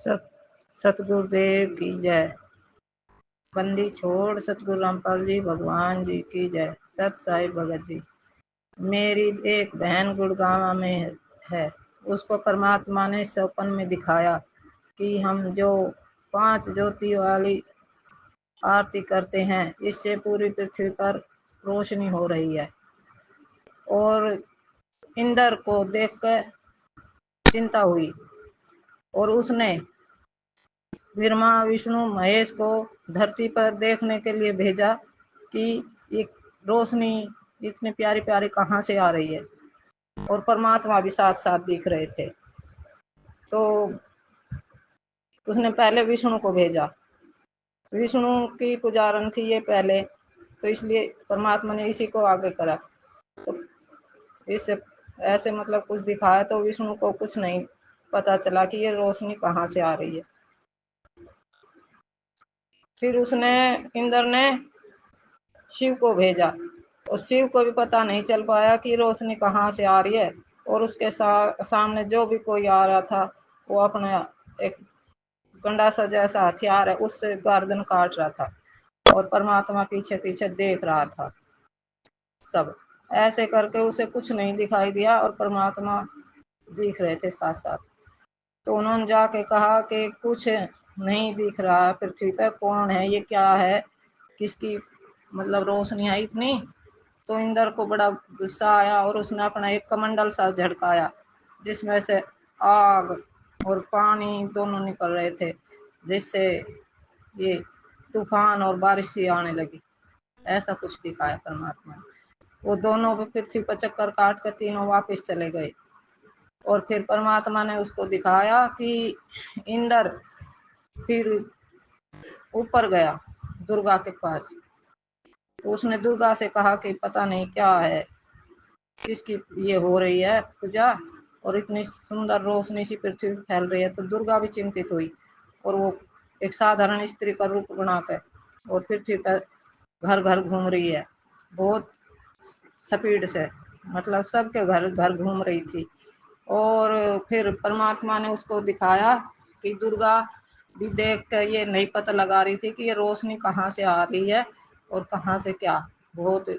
सत सतगुरुदेव की जय। बंदी छोड़ सतगुरु रामपाल जी भगवान जी की जय। सत साई भगत जी। मेरी एक बहन गुड़गांव में है। उसको परमात्मा ने सपन में दिखाया कि हम जो 5 ज्योति वाली आरती करते हैं इससे पूरी पृथ्वी पर रोशनी हो रही है। और इंद्र को देखकर चिंता हुई और उसने ब्रह्मा विष्णु महेश को धरती पर देखने के लिए भेजा कि ये रोशनी इतनी प्यारी प्यारी कहाँ से आ रही है। और परमात्मा भी साथ साथ दिख रहे थे। तो उसने पहले विष्णु को भेजा। विष्णु की पुजारन थी ये पहले, तो इसलिए परमात्मा ने इसी को आगे करा। तो इससे ऐसे मतलब कुछ दिखाया तो विष्णु को कुछ नहीं पता चला कि ये रोशनी कहाँ से आ रही है। फिर उसने इंद्र ने शिव को भेजा और शिव को भी पता नहीं चल पाया कि रोशनी कहाँ से आ रही है। और उसके सामने जो भी कोई आ रहा था वो अपना एक गंडासा जैसा हथियार है उससे गर्दन काट रहा था और परमात्मा पीछे पीछे देख रहा था। सब ऐसे करके उसे कुछ नहीं दिखाई दिया और परमात्मा दिख रहे थे साथ साथ। तो उन्होंने जाके कहा कि कुछ नहीं दिख रहा पृथ्वी पे, कौन है ये, क्या है, किसकी मतलब रोशनी है इतनी। तो इंद्र को बड़ा गुस्सा आया और उसने अपना एक कमंडल सा झटकाया जिसमें से आग और पानी दोनों निकल रहे थे, जिससे ये तूफान और बारिश सी आने लगी। ऐसा कुछ दिखाया परमात्मा ने। वो दोनों पृथ्वी पर चक्कर काट कर तीनों वापस चले गए। और फिर परमात्मा ने उसको दिखाया कि इंद्र फिर ऊपर गया दुर्गा के पास। तो उसने दुर्गा से कहा कि पता नहीं क्या है, किसकी ये हो रही है पूजा और इतनी सुंदर रोशनी सी पृथ्वी फैल रही है। तो दुर्गा भी चिंतित हुई और वो एक साधारण स्त्री का रूप बनाकर और पृथ्वी पर घर घर घूम रही है बहुत स्पीड से, मतलब सबके घर घर घूम रही थी। और फिर परमात्मा ने उसको दिखाया कि दुर्गा भी देख कर ये नहीं पता लगा रही थी कि ये रोशनी कहाँ से आ रही है और कहाँ से क्या। बहुत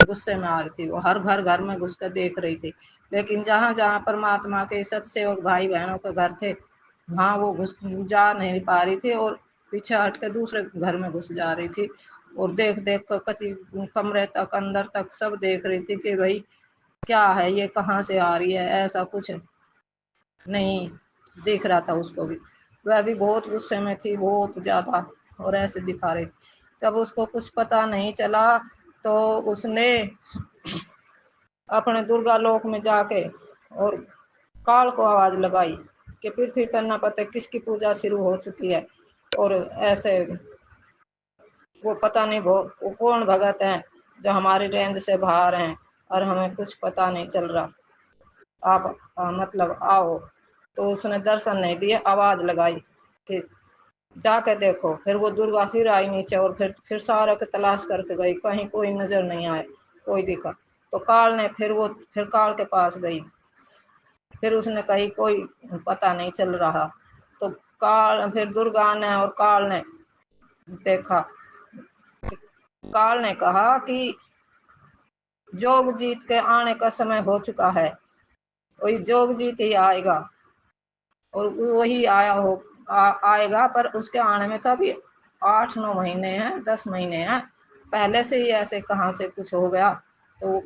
गुस्से में आ रही थी, वो हर घर घर में घुस कर देख रही थी। लेकिन जहाँ जहाँ परमात्मा के सत्सेवक भाई बहनों के घर थे वहाँ वो घुस जा नहीं पा रही थी और पीछे हट के दूसरे घर में घुस जा रही थी। और देख देख कर कति कमरे तक अंदर तक सब देख रही थी कि भाई क्या है ये, कहाँ से आ रही है। ऐसा कुछ नहीं दिख रहा था उसको भी। वह भी बहुत गुस्से में थी, बहुत ज्यादा, और ऐसे दिखा रही। तब उसको कुछ पता नहीं चला तो उसने अपने दुर्गा लोक में जाके और काल को आवाज लगाई कि पृथ्वी पर न पता किसकी पूजा शुरू हो चुकी है। और ऐसे वो पता नहीं वो कौन भगत है जो हमारी रेंज से बाहर हैं और हमें कुछ पता नहीं चल रहा। आप मतलब आओ। तो उसने दर्शन नहीं दिए, आवाज लगाई कि जाकर देखो। फिर वो दुर्गा फिर आई नीचे और फिर सारा के तलाश करके गई, कहीं कोई नजर नहीं आए, कोई दिखा। तो काल ने फिर काल के पास गई। फिर उसने कही कोई पता नहीं चल रहा। तो काल फिर दुर्गा ने और काल ने देखा। काल ने कहा कि जोग जीत के आने का समय हो चुका है, वही जोग जीत ही आएगा और वही आएगा। पर उसके आने में तो अभी 8-9 महीने हैं, 10 महीने हैं, पहले से ही ऐसे कहाँ से कुछ हो गया। तो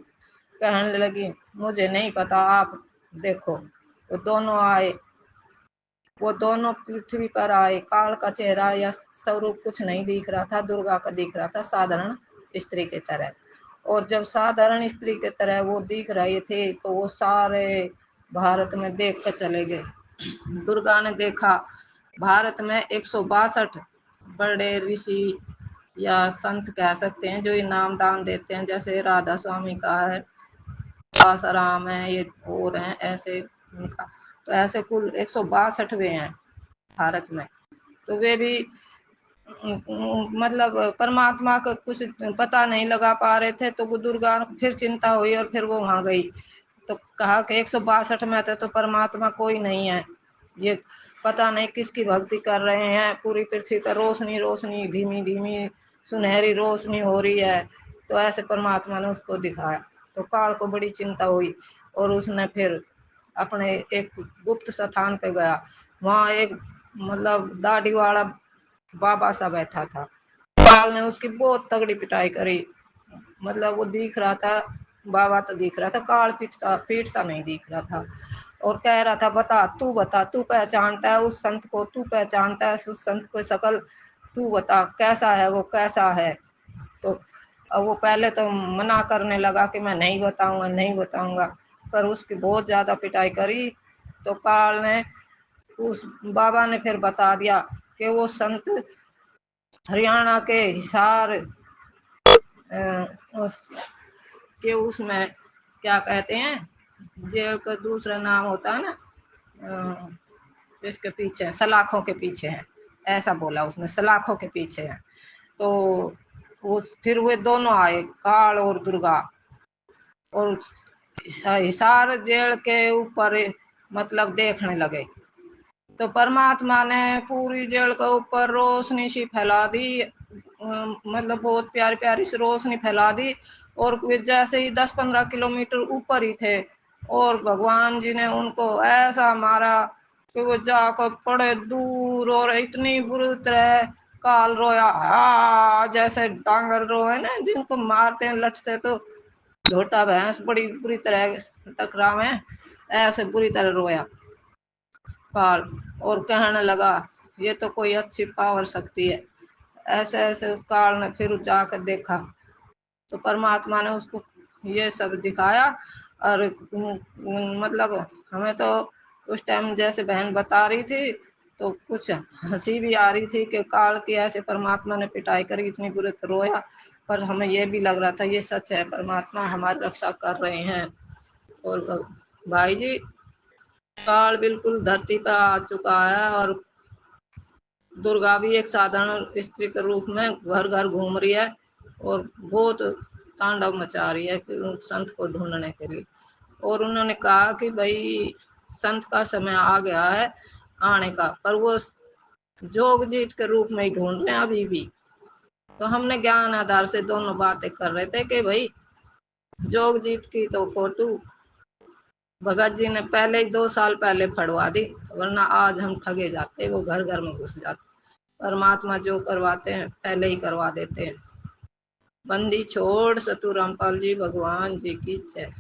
कहने लगी मुझे नहीं पता, आप देखो। वो दोनों आए, वो दोनों पृथ्वी पर आए। काल का चेहरा या स्वरूप कुछ नहीं दिख रहा था, दुर्गा का दिख रहा था साधारण स्त्री की तरह। और जब साधारण स्त्री की तरह वो दिख रहे थे तो वो सारे भारत में देख कर चले गए। दुर्गा ने देखा भारत में 162 बड़े ऋषि या संत कह सकते हैं जो इनाम दान देते हैं, जैसे राधा स्वामी का है, आसाराम है, ये और हैं ऐसे उनका। तो ऐसे कुल 162 हैं भारत में। तो वे भी मतलब परमात्मा का कुछ पता नहीं लगा पा रहे थे। तो वो दुर्गा फिर चिंता हुई और फिर वो वहां गई। तो कहा कि 162 में तो परमात्मा कोई नहीं है, ये पता नहीं किसकी भक्ति कर रहे हैं, पूरी पृथ्वी पर रोशनी रोशनी, धीमी धीमी सुनहरी रोशनी हो रही है। तो ऐसे परमात्मा ने उसको दिखाया। तो काल को बड़ी चिंता हुई और उसने फिर अपने एक गुप्त स्थान पे गया। वहां एक मतलब दाढ़ी वाला बाबा सा बैठा था। काल ने उसकी बहुत तगड़ी पिटाई करी। मतलब वो दिख रहा था, बाबा तो दिख रहा था, काल पीटता पीटता नहीं दिख रहा था। और कह रहा था, बता, तू पहचानता है उस संत को, तू पहचानता है उस संत को शकल, तू बता कैसा है वो, कैसा है। तो अब वो पहले तो मना करने लगा कि मैं नहीं बताऊंगा, नहीं बताऊंगा, पर उसकी बहुत ज्यादा पिटाई करी। तो काल ने उस बाबा ने फिर बता दिया कि वो संत हरियाणा के हिसार के उसमें क्या कहते हैं, जेल का दूसरा नाम होता है ना, इसके पीछे सलाखों के पीछे है, ऐसा बोला उसने, सलाखों के पीछे है। तो वो फिर वे दोनों आए, काल और दुर्गा, और हिसार जेल के ऊपर मतलब देखने लगे। तो परमात्मा ने पूरी जेल के ऊपर रोशनी सी फैला दी, मतलब बहुत प्यारी प्यारी सी रोशनी फैला दी। और वे जैसे ही 10-15 किलोमीटर ऊपर ही थे, और भगवान जी ने उनको ऐसा मारा कि वो जाकर पड़े दूर, और इतनी बुरी तरह काल रोया, हा जैसे डांगर रोए ना जिनको मारते हैं लटते, तो झोटा भैंस बड़ी बुरी तरह टकरावे, ऐसे बुरी तरह रोया काल। और कहने लगा, ये तो कोई अच्छी पावर शक्ति है। ऐसे ऐसे उस काल ने फिर जाकर देखा, तो परमात्मा ने उसको ये सब दिखाया। और मतलब हमें तो उस टाइम जैसे बहन बता रही थी तो कुछ हंसी भी आ रही थी कि काल की ऐसे परमात्मा ने पिटाई करी, इतनी बुरी रोया। पर हमें ये भी लग रहा था ये सच है, परमात्मा हमारी रक्षा कर रहे हैं। और भाई जी, काल बिल्कुल धरती पर आ चुका है, और दुर्गा भी एक साधारण स्त्री के रूप में घर घर घूम रही है और बहुत तांडव मचा रही है संत को ढूंढने के लिए। और उन्होंने कहा कि भाई संत का समय आ गया है आने का, पर वो जोग जीत के रूप में ही ढूंढ रहे हैं अभी भी। तो हमने ज्ञान आधार से दोनों बातें कर रहे थे कि भाई जोग जीत की तो फोटो भगत जी ने पहले ही 2 साल पहले फड़वा दी, वरना आज हम ठगे जाते, वो घर घर में घुस जाते। परमात्मा जो करवाते हैं पहले ही करवा देते हैं। बंदी छोड़ सतु रामपाल जी भगवान जी की जय।